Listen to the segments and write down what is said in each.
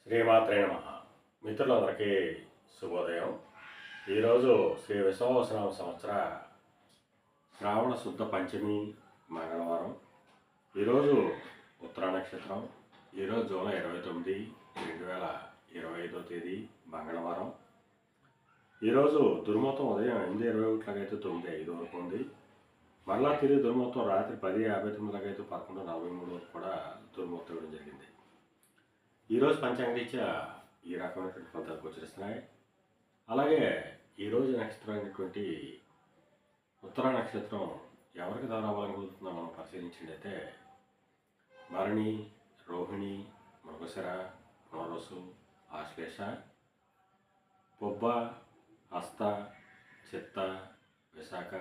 శ్రీమాత్రే నమః. మిత్రులందరికీ శుభోదయం. ఈరోజు శ్రీ విశ్వావసనామ సంవత్సర శ్రావణ శుద్ధ పంచమి మంగళవారం. ఈరోజు ఉత్తర నక్షత్రం. ఈరోజు జూలై 29, 2025 తేదీ మంగళవారం. ఈరోజు దుర్ముహూర్తం ఉదయం 8:21 9:05 వరకు ఉంది. మరలా తిరిగి దుర్ముహూర్తం రాత్రి 10:59 11:43 వరకు కూడా దుర్ముహూర్తం ఇవ్వడం జరిగింది. ఈరోజు పంచాంగరీత్యా ఈ రకమైనటువంటి ఫలితాలు గోచరిస్తున్నాయి. అలాగే ఈరోజు నక్షత్రం అయినటువంటి ఉత్తర నక్షత్రం ఎవరికి దారావాలని కుదురుతుందో మనం పరిశీలించినట్లయితే భరణి, రోహిణి, మృగశిర, పునరుసు, ఆశ్లేష, పొబ్బ, హస్త, చిత్త, విశాఖ,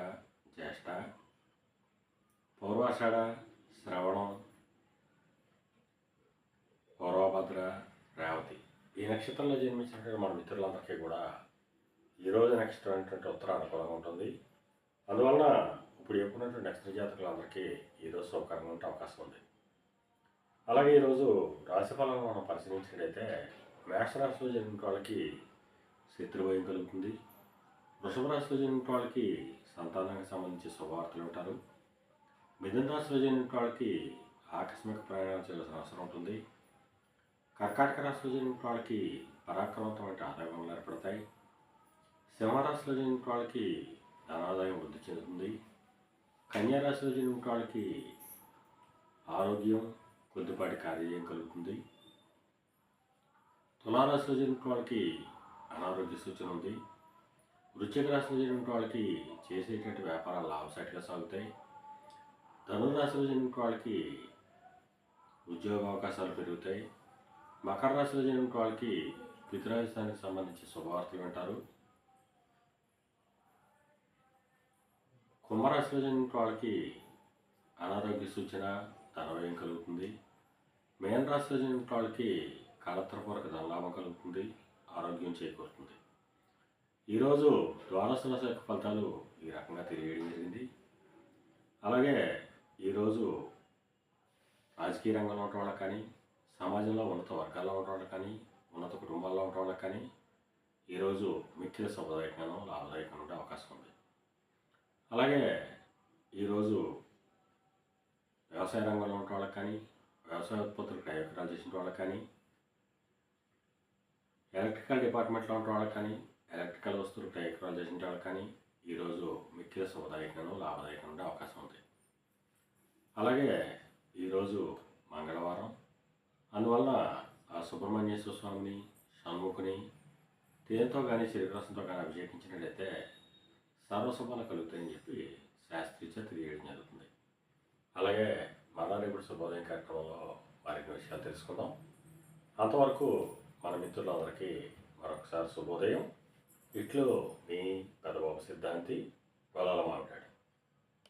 జ్యేష్ఠ, పూర్వాషాఢ, శ్రవణం, పూర్వభద్ర, రేవతి. ఈ నక్షత్రంలో జన్మించినటువంటి మన మిత్రులందరికీ కూడా ఈరోజు నక్షత్రం అనేటువంటి ఉత్తర అనుకూలంగా ఉంటుంది. అందువలన ఇప్పుడు చెప్పుకున్నటువంటి నక్షత్ర జాతకులందరికీ ఈరోజు సౌకర్యంగా ఉండే అవకాశం ఉంది. అలాగే ఈరోజు రాశిఫలాలను మనం పరిశీలించినట్లయితే మేషరాశిలో జన్మిన వాళ్ళకి శత్రుభయం కలుగుతుంది. వృషభ రాశిలో జన్మిన వాళ్ళకి సంతానానికి సంబంధించి శుభవార్తలు ఉంటారు. మిథున రాశిలో జన్మిన వాళ్ళకి ఆకస్మిక ప్రయాణాలు చేయాల్సిన అవసరం ఉంటుంది. కర్కాటక రాశిలో జన్మిన వాళ్ళకి పరాక్రమవంతమైన ఆదాయాలు ఏర్పడతాయి. సింహరాశిలో జన్మిన వాళ్ళకి ధనాదాయం వృద్ధి చెందుతుంది. కన్యా రాశిలో జన్మిన వాళ్ళకి ఆరోగ్యం, కొద్దిపాటి కార్యం కలుగుతుంది. తులారాశిలో జన్మిన వాళ్ళకి అనారోగ్య సూచన ఉంది. వృశ్చిక రాశిలో జన్మిన వాళ్ళకి చేసేటువంటి వ్యాపారాలు లాభసాటిగా సాగుతాయి. ధనురాశిలో జన్మిన వాళ్ళకి ఉద్యోగ అవకాశాలు పెరుగుతాయి. మకర రాశిలో జన్మిన వాళ్ళకి పితృరాజస్థానికి సంబంధించి శుభవార్తలు వింటారు. కుంభరాశిలో జన్మిన వాళ్ళకి అనారోగ్య సూచన, ధనవ్యయం కలుగుతుంది. మేన రాశిలో జన్మిన వాళ్ళకి కాలత్రపూర్వక ధనలాభం కలుగుతుంది, ఆరోగ్యం చేకూరుతుంది. ఈరోజు ద్వాదశ రాశి యొక్క ఫలితాలు ఈ రకంగా తెలియజేయడం జరిగింది. అలాగే ఈరోజు రాజకీయ రంగంలో ఉన్న వాళ్ళకి కానీ, సమాజంలో ఉన్నత వర్గాల్లో ఉన్న వాళ్ళకి కానీ, ఉన్నత కుటుంబాల్లో ఉన్న వాళ్ళకి కానీ ఈరోజు మిక్కిలి శుభదాయకంగానూ లాభదాయకంగా ఉండే అవకాశం ఉంది. అలాగే ఈరోజు వ్యవసాయ రంగంలో ఉన్న వాళ్ళకి కానీ, వ్యవసాయ ఉత్పత్తులు క్రయ విక్రయాలు చేసిన వాళ్ళకి కానీ, ఎలక్ట్రికల్ డిపార్ట్మెంట్లో ఉన్న వాళ్ళకి కానీ, ఎలక్ట్రికల్ వస్తువులు క్రయ విక్రయాలు చేసిన వాళ్ళకి కానీ ఈరోజు మిక్కిలి శుభదాయకంగానూ లాభదాయకంగా ఉండే అవకాశం ఉంది. అలాగే ఈరోజు మంగళవారం. అందువలన ఆ సుబ్రహ్మణ్యేశ్వర స్వామిని, షణ్ముఖుని తేనెతో కానీ శ్రీకృష్ణతో కానీ అభిషేకించినట్లయితే సర్వశుభాలు కలుగుతాయని చెప్పి శాస్త్రీయ తెలియజేయడం జరుగుతుంది. అలాగే మరలా రేపటి శుభోదయం కార్యక్రమంలో మరిన్ని విషయాలు తెలుసుకుందాం. అంతవరకు మన మిత్రులందరికీ మరొకసారి శుభోదయం. ఇట్లు మీ పెద్దబాబు సిద్ధాంతి గొల్లాల మామిడాడు.